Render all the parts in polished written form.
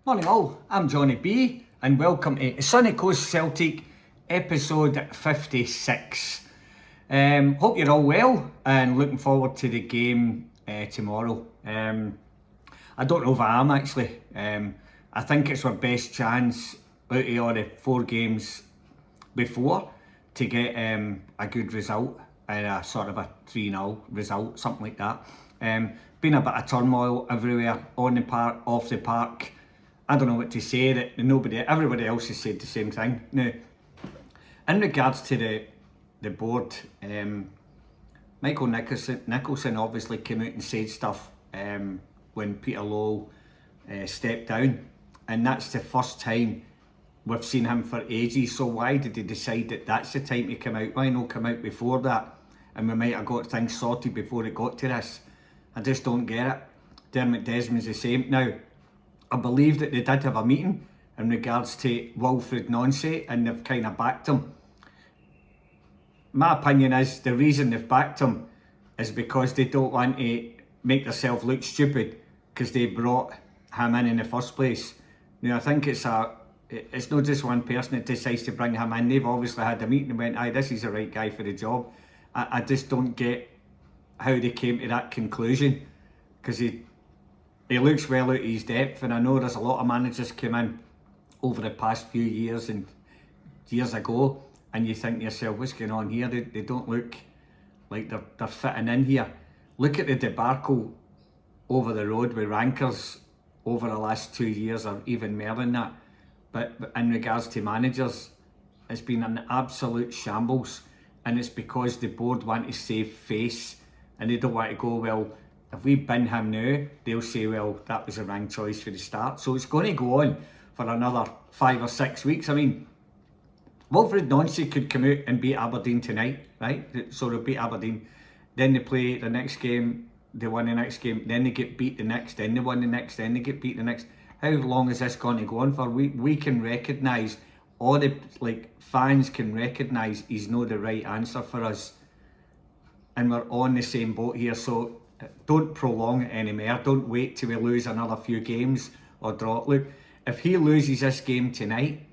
Morning all, I'm Johnny B and welcome to Sunny Coast Celtic episode 56. Hope you're all well and looking forward to the game tomorrow. I don't know if I am actually. I think it's our best chance out of all the 4 games before to get a good result and a sort of a 3-0 result, something like that. Been a bit of turmoil everywhere, on the park, off the park. I don't know what to say, that everybody else has said the same thing. Now, in regards to the board, Michael Nicholson obviously came out and said stuff when Peter Lowe stepped down, and that's the first time we've seen him for ages. So why did he decide that that's the time to come out? Why not come out before that? And we might have got things sorted before it got to this. I just don't get it. Dermot Desmond's the same. Now, I believe that they did have a meeting in regards to Wilfred Nancy and they've kind of backed him. My opinion is the reason they've backed him is because they don't want to make themselves look stupid because they brought him in the first place. Now I think it's not just one person that decides to bring him in. They've obviously had a meeting and went, aye, this is the right guy for the job. I just don't get how they came to that conclusion, because he looks well out of his depth, and I know there's a lot of managers came in over the past few years and years ago, and you think to yourself, what's going on here? They don't look like they're fitting in here. Look at the debacle over the road with Rankers over the last 2 years, or even more than that. But in regards to managers, it's been an absolute shambles, and it's because the board want to save face, and they don't want to go, well, if we bin him now, they'll say, well, that was a wrong choice for the start. So it's going to go on for another 5 or 6 weeks. I mean, Wilfred Nancy could come out and beat Aberdeen tonight, right? So they'll beat Aberdeen. Then they play the next game, they win the next game, then they get beat the next, then they win the next, then they get beat the next. How long is this going to go on for? We can recognise, all the fans can recognise he's not the right answer for us. And we're on the same boat here, so don't prolong it anymore. Don't wait till we lose another few games or draw. Look, if he loses this game tonight,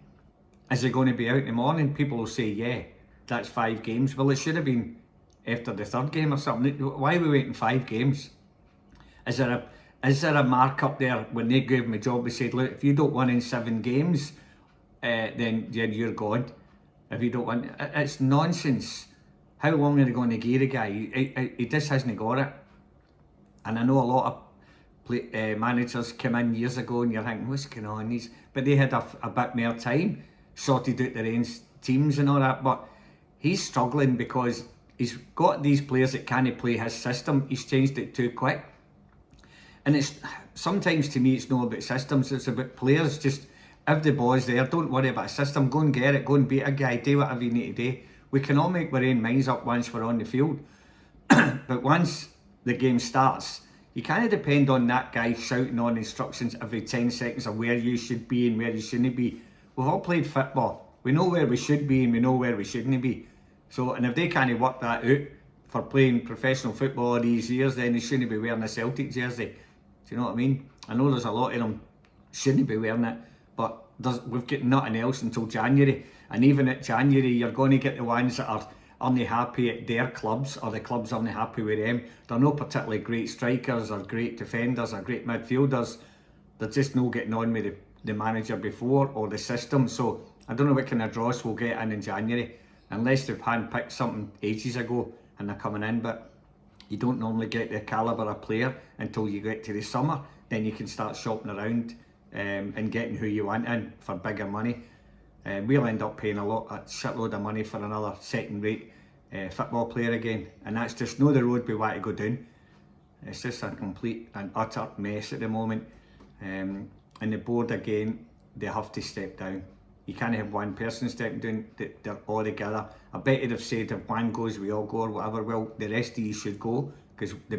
is he going to be out in the morning? People will say, yeah, that's 5 games. Well, it should have been after the 3rd game or something. Why are we waiting 5 games? Is there a mark up there when they gave him a job? They said, look, if you don't win in 7 games, then you're gone. If you don't win, it's nonsense. How long are they going to give the guy? He just hasn't got it. And I know a lot of managers came in years ago and you're thinking, what's going on? But they had a bit more time, sorted out their own teams and all that. But he's struggling because he's got these players that can't play his system. He's changed it too quick. And it's sometimes, to me, it's not about systems, it's about players. Just, if the ball's there, don't worry about a system. Go and get it, go and beat a guy, do whatever you need to do. We can all make our own minds up once we're on the field. But once the game starts, you kind of depend on that guy shouting on instructions every 10 seconds of where you should be and where you shouldn't be. We've all played football. We know where we should be and we know where we shouldn't be. So, and if they can't work that out for playing professional football all these years, then they shouldn't be wearing a Celtic jersey. Do you know what I mean? I know there's a lot of them shouldn't be wearing it, but we've got nothing else until January. And even at January, you're going to get the ones that are only happy at their clubs, or the clubs only happy with them. They're not particularly great strikers or great defenders or great midfielders. They're just not getting on with the manager before or the system. So I don't know what kind of dross we'll get in January, unless they've handpicked something ages ago and they're coming in. But you don't normally get the calibre of player until you get to the summer. Then you can start shopping around and getting who you want in for bigger money. We'll end up paying a shitload of money for another second-rate football player again, and that's just not the road we want to go down. It's just a complete and utter mess at the moment. And the board, again, they have to step down. You can't have one person stepping down, they're all together. I bet you'd have said if one goes, we all go, or whatever. Well, the rest of you should go, because the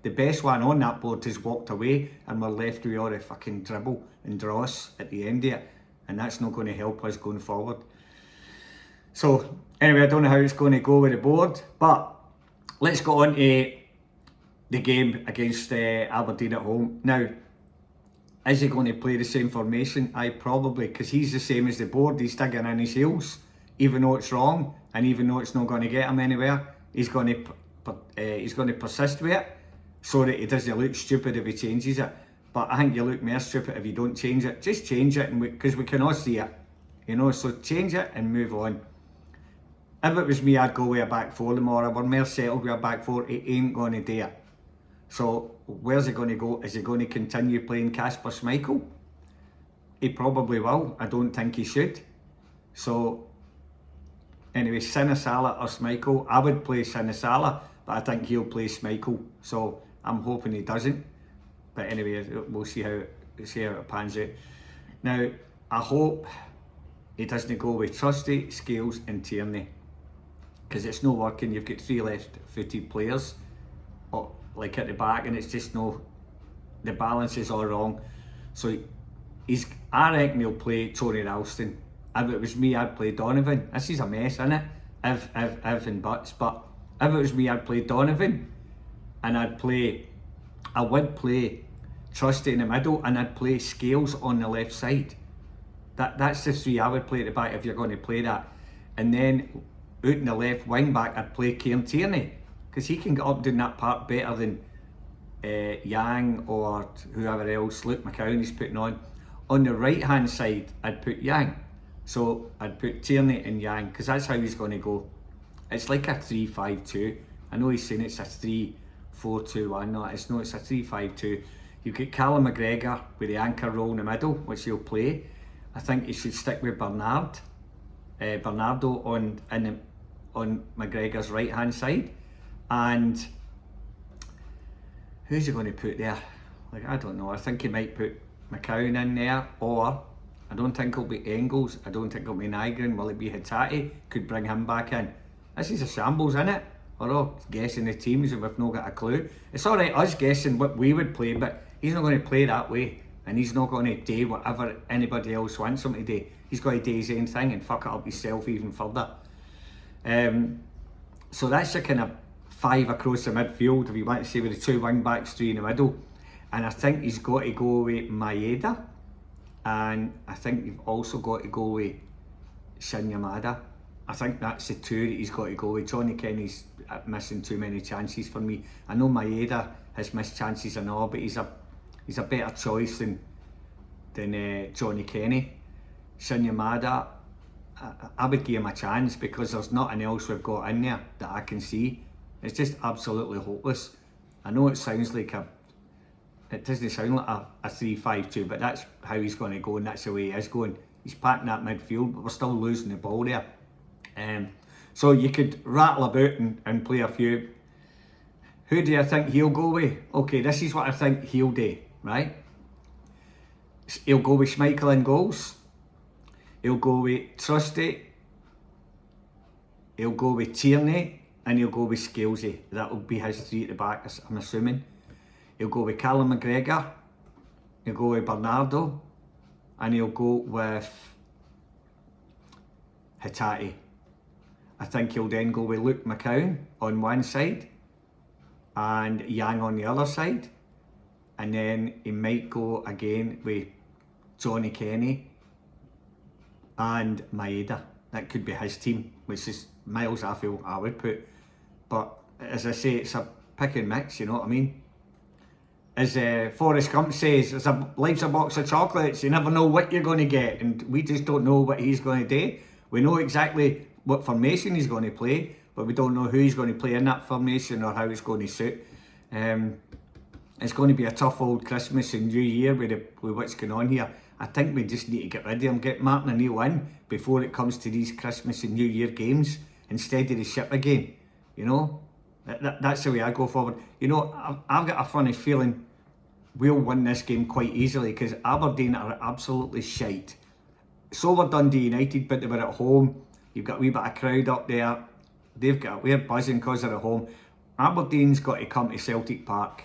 best one on that board has walked away, and we're left with all the fucking dribble and dross at the end of it. And that's not going to help us going forward. So anyway, I don't know how it's going to go with the board, but let's go on to the game against Aberdeen at home. Now, Is he going to play the same formation? Probably, because he's the same as the board. He's digging in his heels, even though it's wrong, and even though it's not going to get him anywhere. He's going to persist with it, so that he doesn't look stupid if he changes it. But I think you look more stupid if you don't change it. Just change it, because we can all see it, So change it and move on. If it was me, I'd go with a back four tomorrow. We're more settled with a back four. He ain't going to do it. So where's he going to go? Is he going to continue playing Kasper Schmeichel? He probably will. I don't think he should. So anyway, Sinisala or Schmeichel. I would play Sinisala, but I think he'll play Schmeichel. So I'm hoping he doesn't. But anyway, we'll see how it pans out. Now, I hope he doesn't go with Trusty, Scales and Tierney, because it's not working. You've got 3 left-footed players like at the back, and it's just the balance is all wrong. So I reckon he'll play Tony Ralston. If it was me, I'd play Donovan. This is a mess, isn't it? If and buts. But if it was me, I'd play Donovan, and I would play Trusty in the middle, and I'd play Scales on the left side. That's the 3 I would play at the back if you're going to play that. And then out in the left wing back, I'd play Kieran Tierney, because he can get up doing that part better than Yang or whoever else Luke McCown is putting on. On the right hand side, I'd put Yang. So I'd put Tierney and Yang, because that's how he's going to go. It's like a 3-5-2. I know he's saying it's a 3-4-2-1. No, it's not. It's a 3-5-2. You've got Callum McGregor with the anchor role in the middle, which he'll play. I think he should stick with Bernardo on McGregor's right hand side. And who's he going to put there? I don't know. I think he might put McCown in there, or I don't think it'll be Engels. I don't think it'll be Nygren. Will it be Hatate? Could bring him back in. This is a shambles, isn't it? We're all guessing the teams and we've not got a clue. It's alright us guessing what we would play, but he's not going to play that way, and he's not going to do whatever anybody else wants him to do. He's got to do his own thing and fuck it up himself even further. So that's a kind of 5 across the midfield, if you want to say, with the 2 wing backs, 3 in the middle. And I think he's got to go with Maeda, and I think you've also got to go with Shinyamada. I think that's the 2 that he's got to go with. Johnny Kenny's missing too many chances for me. I know Maeda has missed chances and all, but he's a better choice than Johnny Kenny. Shinyamada, I would give him a chance, because there's nothing else we've got in there that I can see. It's just absolutely hopeless. I know it sounds like it doesn't sound like a 3-5-2, but that's how he's going to go, and that's the way he is going. He's packing that midfield, but we're still losing the ball there. So you could rattle about and play a few. Who do you think he'll go with? Okay, this is what I think he'll do, right? He'll go with Schmeichel in goals. He'll go with Trusty. He'll go with Tierney. And he'll go with Scalesy. That'll be his 3 at the back, I'm assuming. He'll go with Callum McGregor. He'll go with Bernardo. And he'll go with Hatate. I think he'll then go with Luke McCown on one side and Yang on the other side. And then he might go again with Johnny Kenny and Maeda. That could be his team, which is miles I feel I would put. But as I say, it's a pick and mix, you know what I mean? As Forrest Gump says, life's a box of chocolates. You never know what you're going to get, and we just don't know what he's going to do. We know exactly what formation he's going to play, but we don't know who he's going to play in that formation or how it's going to suit. It's going to be a tough old Christmas and New Year with what's going on here. I think we just need to get rid of him, get Martin O'Neill in before it comes to these Christmas and New Year games, instead of the ship again. You know, that's the way I go forward. You know, I've got a funny feeling we'll win this game quite easily, because Aberdeen are absolutely shite. So were Dundee United, but they were at home. You've got a wee bit of crowd up there. We're buzzing because they're at home. Aberdeen's got to come to Celtic Park.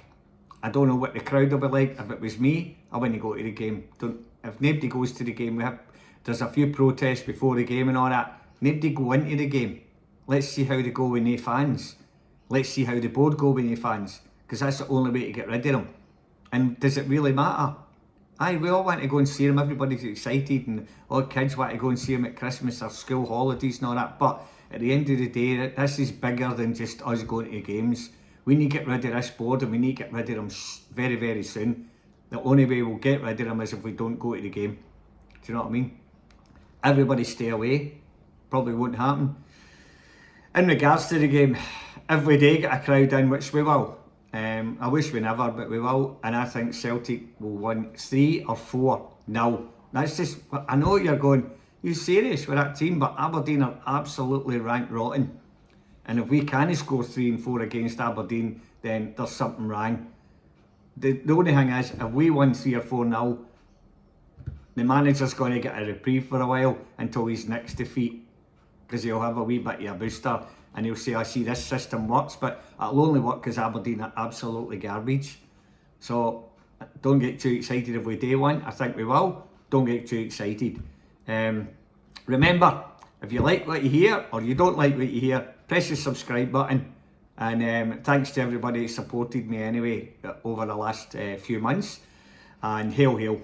I don't know what the crowd will be like. If it was me, I wouldn't go to the game. If nobody goes to the game, there's a few protests before the game and all that. Nobody go into the game. Let's see how they go with no fans. Let's see how the board go with no fans, because that's the only way to get rid of them. And does it really matter? Aye, we all want to go and see them. Everybody's excited, and all kids want to go and see them at Christmas or school holidays and all that. But at the end of the day, this is bigger than just us going to games. We need to get rid of this board, and we need to get rid of them very, very soon. The only way we'll get rid of them is if we don't go to the game. Do you know what I mean? Everybody stay away. Probably won't happen. In regards to the game, if we do get a crowd in, which we will, I wish we never, but we will, and I think Celtic will win 3 or 4-0. That's just, I know you're going, you serious with that team, but Aberdeen are absolutely ranked rotten. And if we can't score 3 and 4 against Aberdeen, then there's something wrong. The only thing is, if we win 3 or 4-0, the manager's going to get a reprieve for a while until his next defeat, because he'll have a wee bit of a booster and he'll say, I see this system works, but it'll only work because Aberdeen are absolutely garbage. So don't get too excited if we do win. I think we will. Don't get too excited. Remember, if you like what you hear or you don't like what you hear, press the subscribe button. And thanks to everybody who supported me anyway over the last few months. And hail, hail.